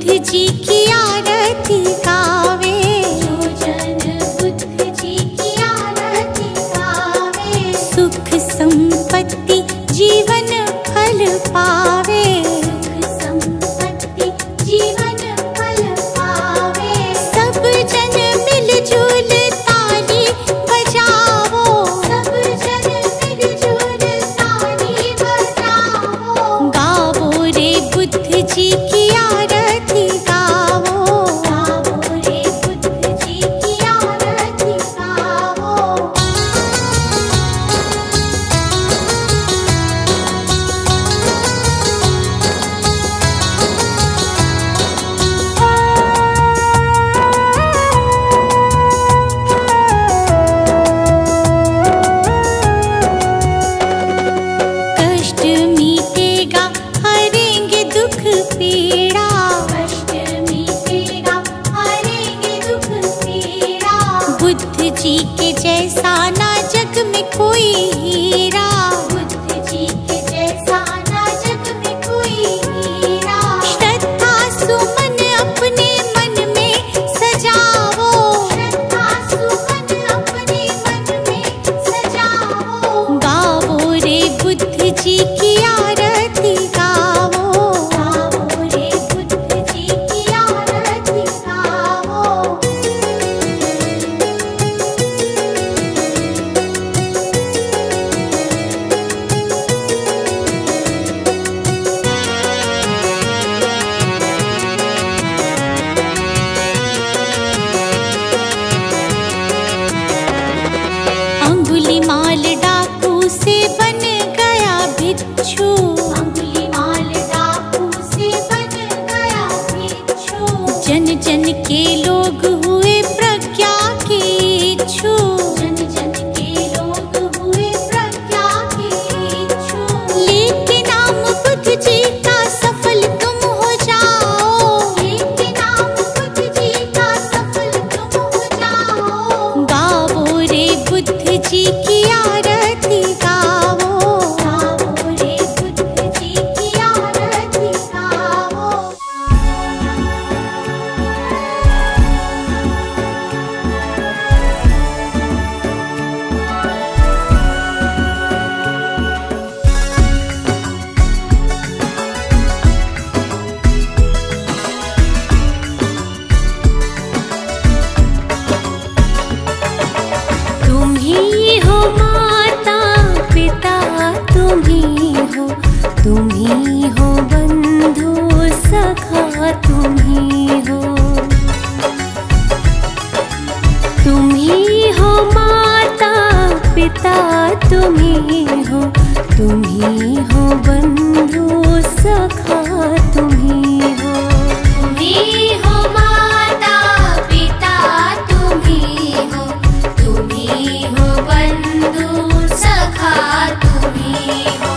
जी की आरती गावे, जो जन बुद्ध जी की आरती गावे, सुख संपत्ति जीवन फल पावे, सुख संपत्ति जीवन फल पावे। सब जन मिलजुल ताली बजावो, सब जन मिलजुल ताली बजाओ, गावो रे बुद्ध जी की आरती गावो, गाओ रे बुद्ध जी की आरती गाओ। कष्ट मीटेगा हरेंगे दुख पीड़ा, कष्ट मीटेगा हरेंगे दुख पीड़ा, बुद्ध जी के जैसा ना जग में कोई हीरा, बुद्ध जी के जैसा ना जग में कोई हीरा। श्रद्धा सुमन अपने मन में सजावो, श्रद्धा सुमन अपने मन में सजाओ, गावो रे बुद्ध जी की आरती गावो, गाओ रे बुद्ध जी की आरती गाओ। अंगुलीमाल डाकू से बन गया भिक्षु, अंगुलीमाल डाकू से बन गया भिक्षु, जन जन के लोग हुए प्रज्ञा के इच्छु, जन जन के लोग हुए प्रज्ञा के इच्छु। लेके नाम बुद्ध जी का सफल तुम हो जाओ, लेके नाम बुद्ध जी का सफल तुम हो जाओ, गावो रे बुद्ध जी की आरती गावो, गाओ रे बुद्ध जी की आरती गाओ। तुम ही हो माता पिता, तुम ही हो बंधु सखा, तुम ही हो माता पिता, तुम ही हो बंधु सखा, तुम ही हो माता पिता, तुम ही हो बंधु सखा, तुम ही हो।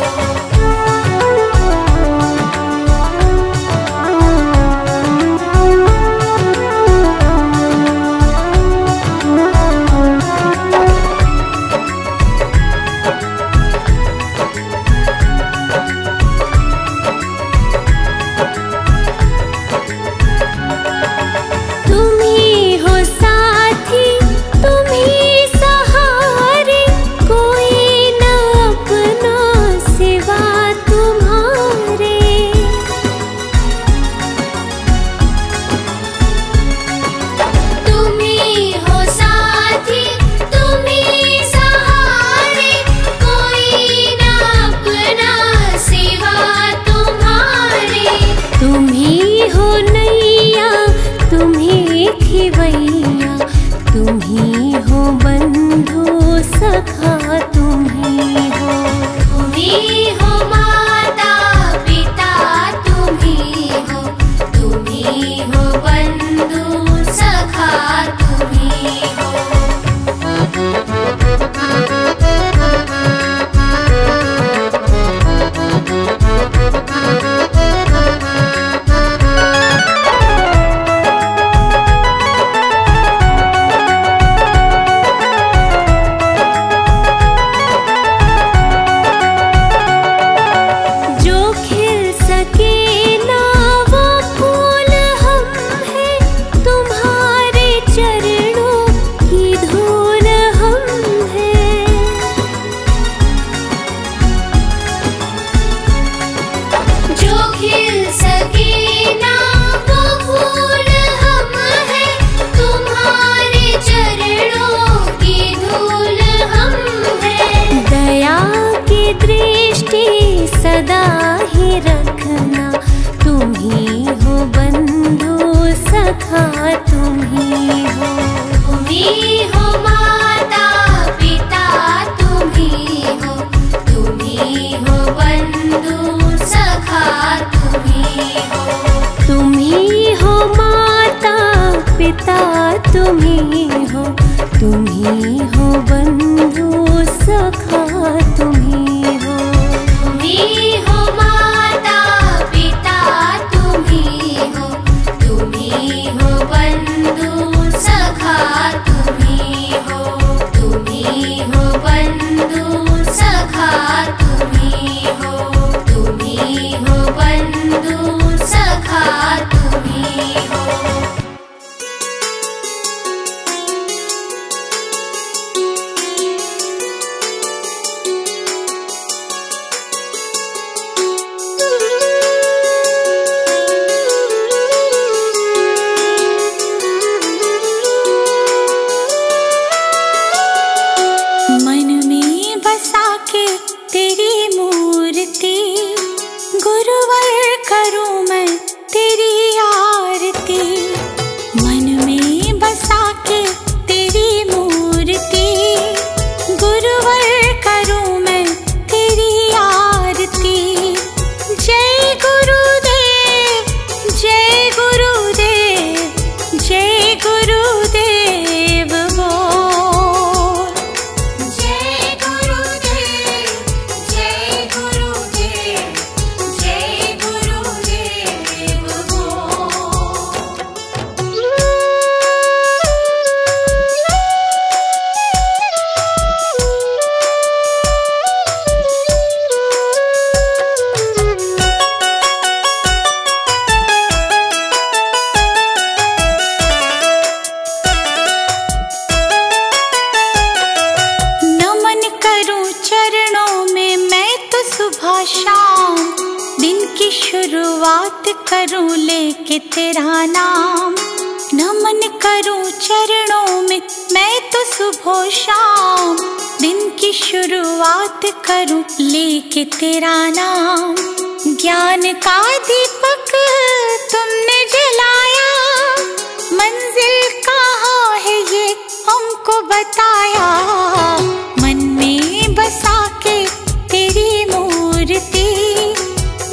सदा ही रखना। तुम ही हो बंधु सखा, तुम ही हो। तुम ही हो माता पिता, तुम ही हो। तुम ही हो बंधु सखा, तुम ही हो। तुम ही हो माता पिता, तुम ही हो। तुम ही हो बंधु सखा, तुम ही हो। तुम ही हो माता पिता, तुम ही हो। तुम ही हो बंधु सखा, तुम ही हो। तुम ही हो बंधु सखा, तुम ही हो। तुम ही हो बंधु सखा, तुम ही हो। मन में बसा के तेरी मूर्ति, गुरुवर करूं मैं तेरी आरती। मन में बसा के तेरी मूर्ति, गुरुवर करूं मैं तेरी आरती। जय गुरुदेव, जय गुरुदेव, जय गुरुदेव बोल। जय गुरुदेव, जय गुरुदेव, जय गुरुदेव बोल। नमन करूं चरणों में मैं तो सुबह शाम, दिन की शुरुआत करूं लेके तेरा नाम। नमन करूं चरणों में मैं तो सुबह शाम, दिन की शुरुआत करूं लेके तेरा नाम। ज्ञान का दीपक तुमने जलाया, मंजिल कहाँ है ये हमको बताया। मन में बसा के तेरी मूर्ति,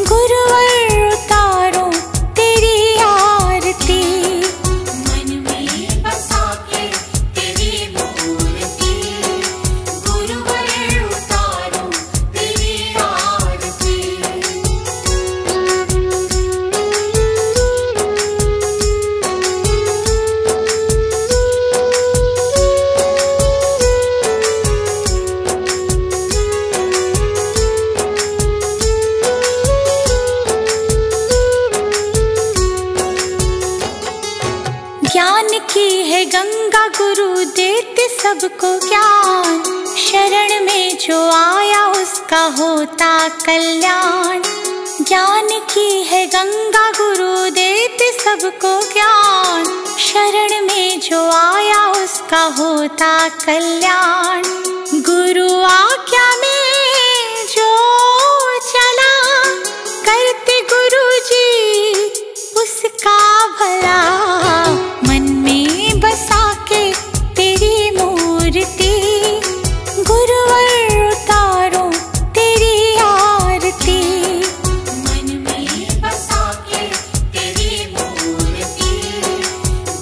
गुरुवर उतारो तेरी आरती। मन में बसा के तेरी मूर्ति, गुरुवर उतारो तेरी आरती। ज्ञान की है गंगा गुरु देते सबको ज्ञान, शरण में जो आया उसका होता कल्याण। ज्ञान की है गंगा गुरु देते सबको ज्ञान, शरण में जो आया उसका होता कल्याण। गुरु आज्ञा में जो चला, करते गुरु जी उसका भला। मन में बसा के तेरी मूर्ति, गुरुवर उतारो तेरी आरती। मन में बसा के तेरी मूर्ति,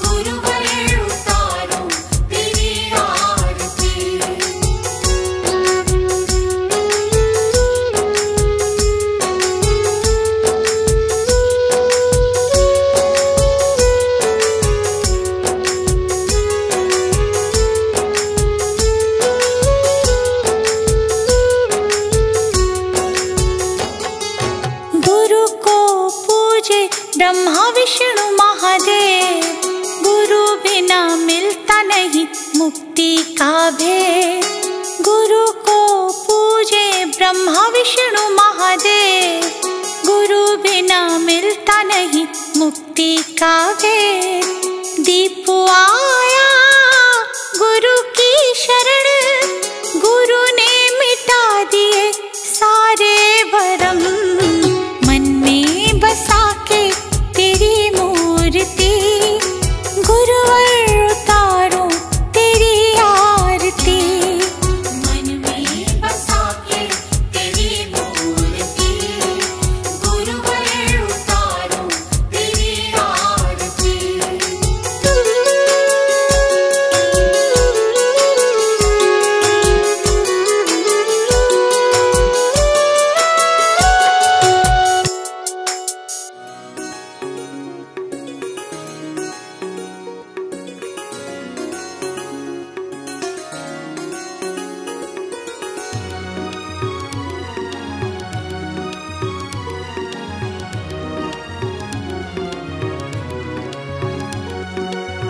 गुरुवर उतारो तेरी आरती। ब्रह्मा विष्णु महादेव, गुरु बिना मिलता नहीं मुक्ति का भेद। गुरु को पूजे ब्रह्मा विष्णु महादेव, गुरु बिना मिलता नहीं मुक्ति का भेद। दीप आया गुरु की शरण, गुरु ने मिटा दिए सारे भरम।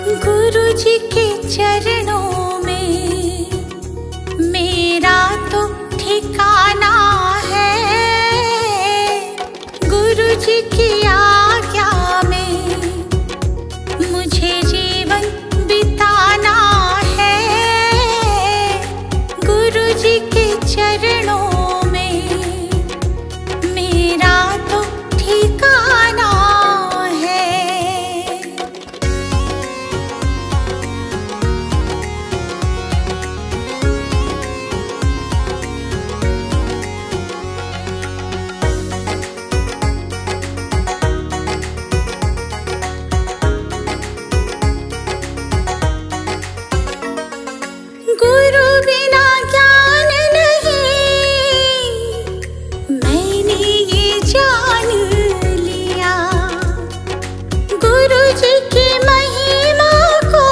गुरु जी के चरणों में मेरा तो ठिकाना है। गुरु जी की आज्ञा में मुझे जीवन बिताना है। गुरु जी के चरणों में मेरा तो ठिकाना है। गुरु बिना ज्ञान नहीं, मैंने ये जान लिया। गुरु जी की महिमा को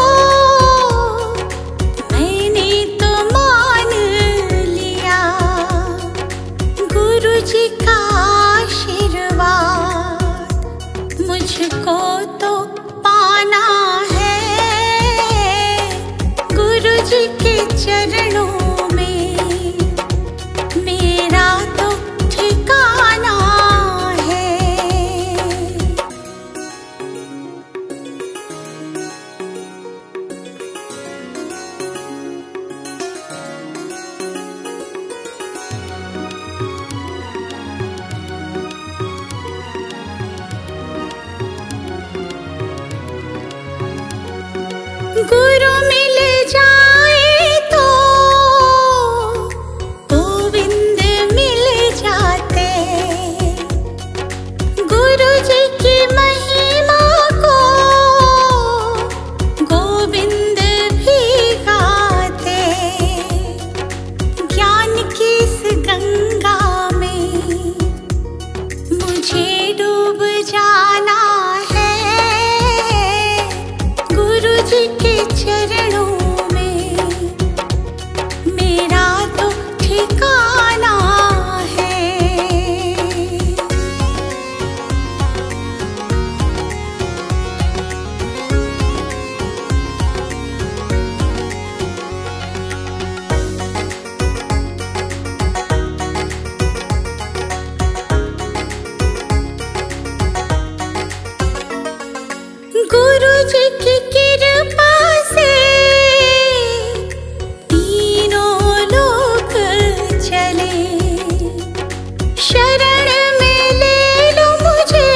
मैंने तो मान लिया। गुरु जी का आशीर्वाद मुझको तो पाना है। गुरु जी के चरणों में मेरा तो ठिकाना है। गुरु मिल जाए तो गोविंद मिल जाते। गुरु जी की महिमा को गोविंद भी गाते। ज्ञान की इस गंगा में मुझे डूब जाना है। गुरु जी के चरणों में मेरा तो ठिकाना है। गुरु जी की कृपा से तीनों लोक चले। शरण में ले लो मुझे,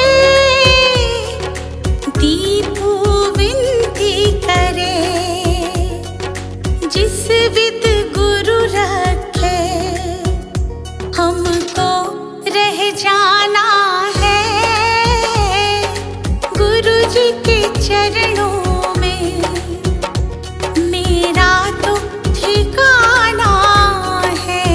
दीपू विनती करे। जिस विद गुरु रखे हमको रह जाना है। गुरु जी के चरणों में मेरा तो ठिकाना है।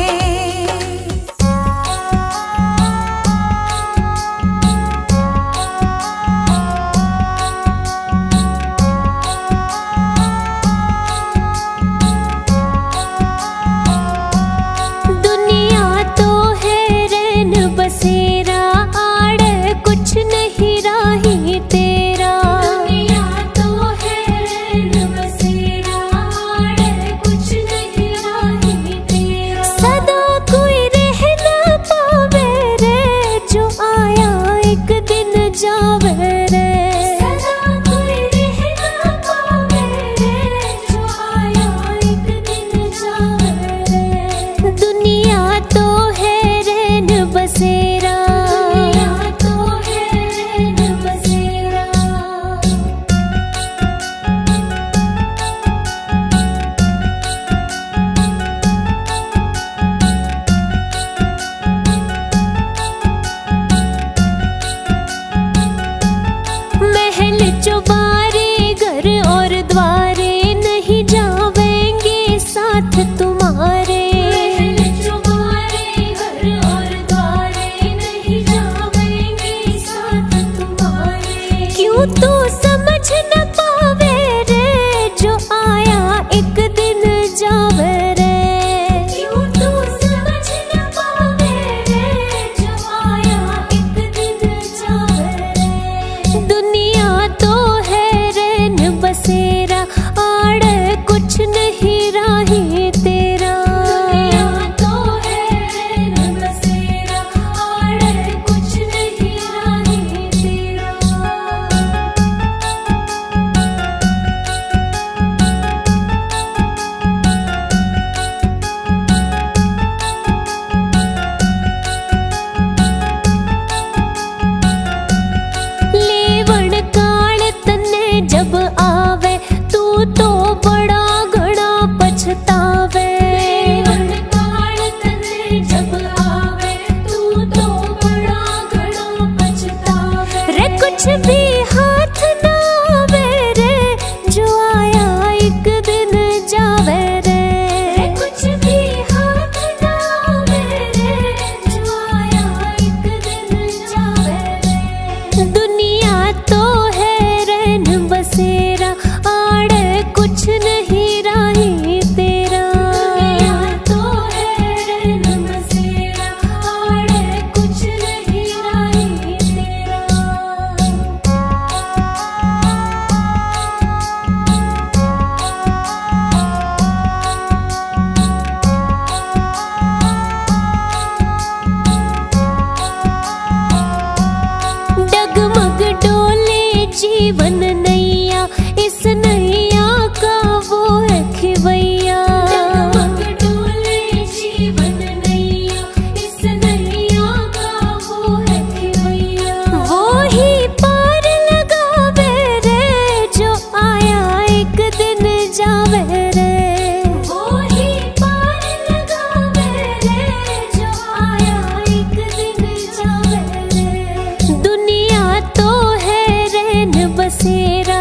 दुनिया तो है रैन बसेरा, आड़ कुछ नहीं राही तेरा। दुनिया तो है रैन बसेरा, आड़ कुछ नहीं राही तेरा। सदा कोई रह न पावे रे, जो आया एक दिन जावे रे। सदा कोई रह न पावे रे, जो आया एक दिन जावे रे। दुनिया तो है रैन बसेरा, दुनिया तो है रैन बसेरा। महल चौबारे घर और द्वारे नहीं जावेंगे साथ तुम्हारे। महल चौबारे घर और द्वारे नहीं जावेंगे साथ तुम्हारे। क्यों तू समझ न पावे रे, जो आया एक दिन जावे रे। क्यों तू समझ न पावे रे, जो आया एक दिन जावे रे। दुनिया तो है रैन बसेरा। जीवन नैया, इस नैया का वो है खिवैया। डगमग डोले जीवन नैया, इस नैया का वो है खिवैया। वो ही पार लगावे रे, जो आया एक दिन जावे रे। वो ही पार लगावे रे, जो आया एक दिन जावे रे। दुनिया तो है रैन बसेरा,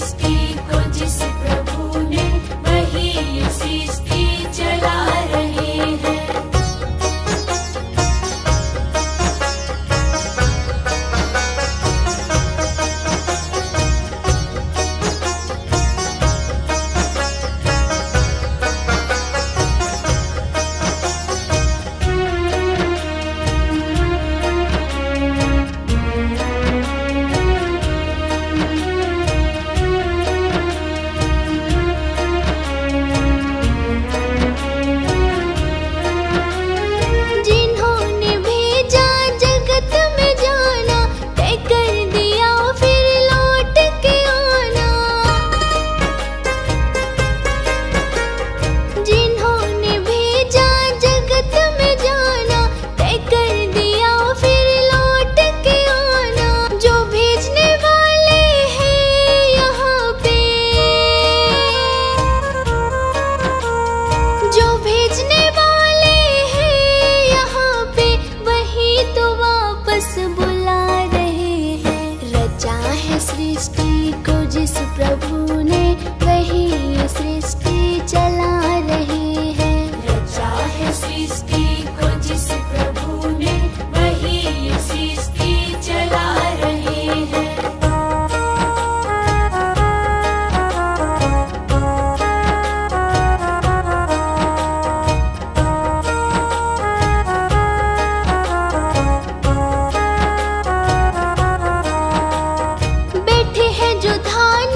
सृष्टि को जिस प्रभु ने वही ये सृष्टि चला रहे हैं। जिन्होंने भेजा जगत में जाना, तय कर दिया फिर लौट के आना। जिन्होंने भेजा जगत में जाना, तय कर दिया फिर लौट के आना। जो भेजने वाले हैं यहाँ पे, जो भेजने वाले हैं यहाँ पे, वही तो वापस बुला रहे हैं। रचा है सृष्टि को जिस प्रभु ने, वही ये सृष्टि चला रहे हैं। रचा है सृष्टि को जिस प्रभु ने वही ये सृष्टि चला रहे हैं। बैठे हैं जो धान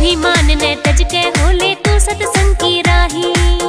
अभिमान न तज के होले तू सत्संग की राही।